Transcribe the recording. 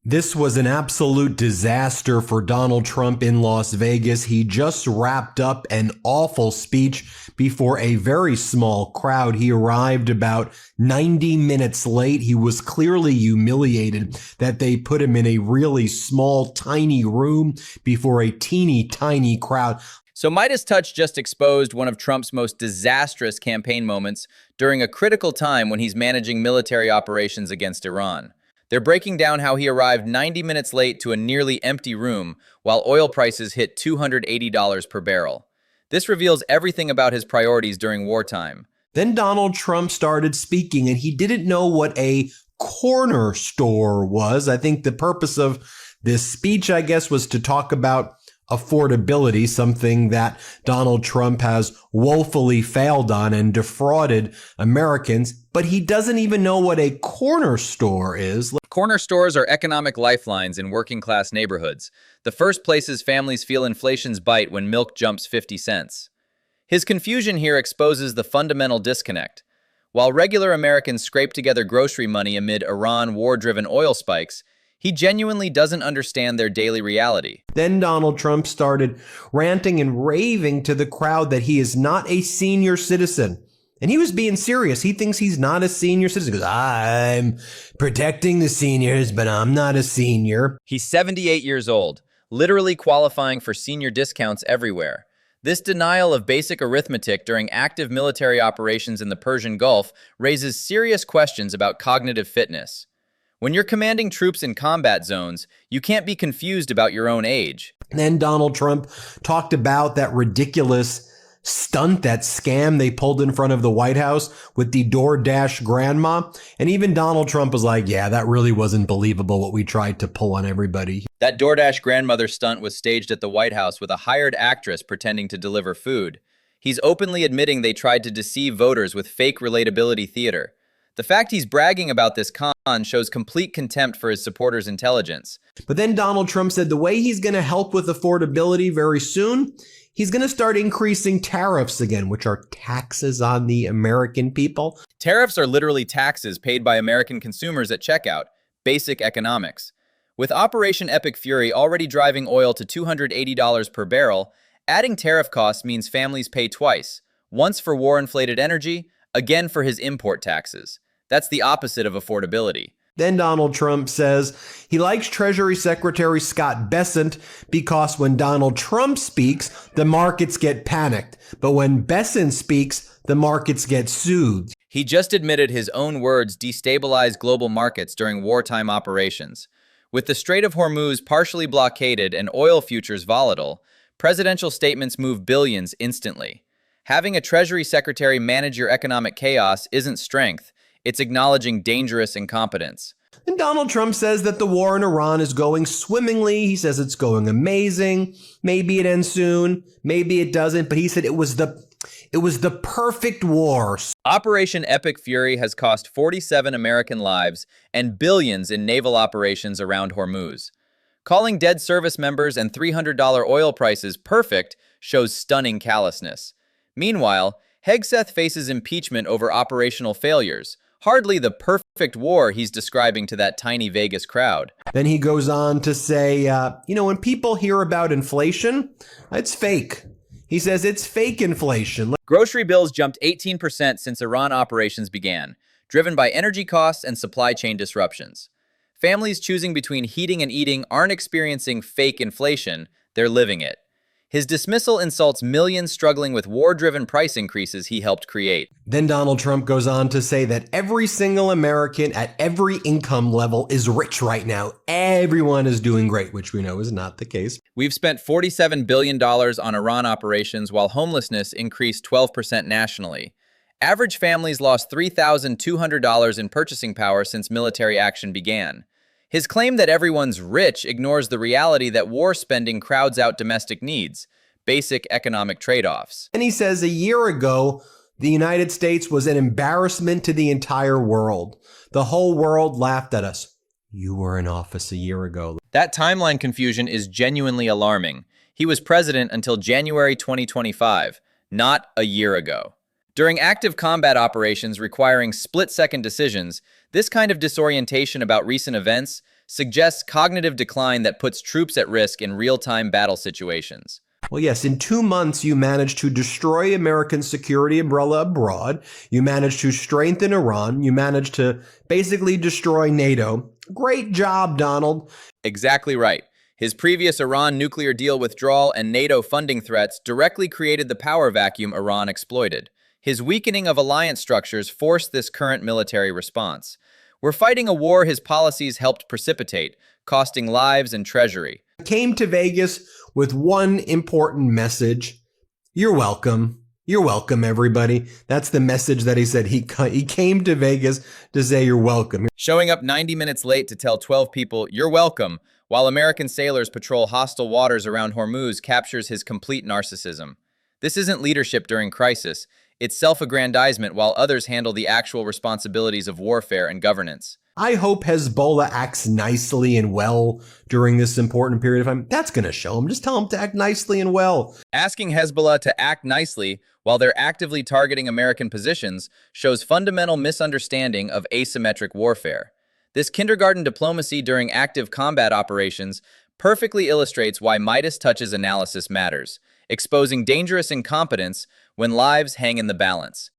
This was an absolute disaster for Donald Trump in Las Vegas. He just wrapped up an awful speech before a very small crowd. He arrived about 90 minutes late. He was clearly humiliated that they put him in a really small, tiny room before a teeny tiny crowd. So MeidasTouch just exposed one of Trump's most disastrous campaign moments during a critical time when he's managing military operations against Iran. They're breaking down how he arrived 90 minutes late to a nearly empty room while oil prices hit $280 per barrel. This reveals everything about his priorities during wartime. Then Donald Trump started speaking, and he didn't know what a corner store was. I think the purpose of this speech, I guess, was to talk about affordability, something that Donald Trump has woefully failed on and defrauded Americans, but he doesn't even know what a corner store is. Corner stores are economic lifelines in working-class neighborhoods, the first places families feel inflation's bite when milk jumps 50 cents. His confusion here exposes the fundamental disconnect. While regular Americans scrape together grocery money amid Iran war-driven oil spikes, he genuinely doesn't understand their daily reality. Then Donald Trump started ranting and raving to the crowd that he is not a senior citizen. And he was being serious. He thinks he's not a senior citizen. He goes, I'm protecting the seniors, but I'm not a senior. He's 78 years old, literally qualifying for senior discounts everywhere. This denial of basic arithmetic during active military operations in the Persian Gulf raises serious questions about cognitive fitness. When you're commanding troops in combat zones, you can't be confused about your own age. Then Donald Trump talked about that ridiculous stunt, that scam they pulled in front of the White House with the DoorDash grandma. And even Donald Trump was like, yeah, that really wasn't believable what we tried to pull on everybody. That DoorDash grandmother stunt was staged at the White House with a hired actress pretending to deliver food. He's openly admitting they tried to deceive voters with fake relatability theater. The fact he's bragging about this con shows complete contempt for his supporters' intelligence. But then Donald Trump said the way he's going to help with affordability very soon, he's going to start increasing tariffs again, which are taxes on the American people. Tariffs are literally taxes paid by American consumers at checkout, basic economics. With Operation Epic Fury already driving oil to $280 per barrel, adding tariff costs means families pay twice, once for war-inflated energy, again for his import taxes. That's the opposite of affordability. Then Donald Trump says he likes Treasury Secretary Scott Bessent because when Donald Trump speaks, the markets get panicked. But when Bessent speaks, the markets get soothed. He just admitted his own words destabilize global markets during wartime operations. With the Strait of Hormuz partially blockaded and oil futures volatile, presidential statements move billions instantly. Having a Treasury Secretary manage your economic chaos isn't strength. It's acknowledging dangerous incompetence. And Donald Trump says that the war in Iran is going swimmingly. He says it's going amazing. Maybe it ends soon. Maybe it doesn't. But he said it was the perfect war. Operation Epic Fury has cost 47 American lives and billions in naval operations around Hormuz. Calling dead service members and $300 oil prices perfect shows stunning callousness. Meanwhile, Hegseth faces impeachment over operational failures. Hardly the perfect war he's describing to that tiny Vegas crowd. Then he goes on to say, when people hear about inflation, it's fake. He says it's fake inflation. Grocery bills jumped 18% since Iran operations began, driven by energy costs and supply chain disruptions. Families choosing between heating and eating aren't experiencing fake inflation, they're living it. His dismissal insults millions struggling with war-driven price increases he helped create. Then Donald Trump goes on to say that every single American at every income level is rich right now. Everyone is doing great, which we know is not the case. We've spent $47 billion on Iran operations while homelessness increased 12% nationally. Average families lost $3,200 in purchasing power since military action began. His claim that everyone's rich ignores the reality that war spending crowds out domestic needs, basic economic trade-offs. And he says a year ago, the United States was an embarrassment to the entire world. The whole world laughed at us. You were in office a year ago. That timeline confusion is genuinely alarming. He was president until January 2025, not a year ago. During active combat operations requiring split-second decisions, this kind of disorientation about recent events suggests cognitive decline that puts troops at risk in real-time battle situations. Well, yes, in 2 months, you managed to destroy American security umbrella abroad. You managed to strengthen Iran. You managed to basically destroy NATO. Great job, Donald. Exactly right. His previous Iran nuclear deal withdrawal and NATO funding threats directly created the power vacuum Iran exploited. His weakening of alliance structures forced this current military response. We're fighting a war his policies helped precipitate, costing lives and treasury. Came to Vegas with one important message. You're welcome. You're welcome, everybody. That's the message that he said. He came to Vegas to say you're welcome. Showing up 90 minutes late to tell 12 people, you're welcome, while American sailors patrol hostile waters around Hormuz captures his complete narcissism. This isn't leadership during crisis. It's self-aggrandizement while others handle the actual responsibilities of warfare and governance. I hope Hezbollah acts nicely and well during this important period of time. That's going to show him. Just tell him to act nicely and well. Asking Hezbollah to act nicely while they're actively targeting American positions shows fundamental misunderstanding of asymmetric warfare. This kindergarten diplomacy during active combat operations perfectly illustrates why MeidasTouch's analysis matters, exposing dangerous incompetence when lives hang in the balance.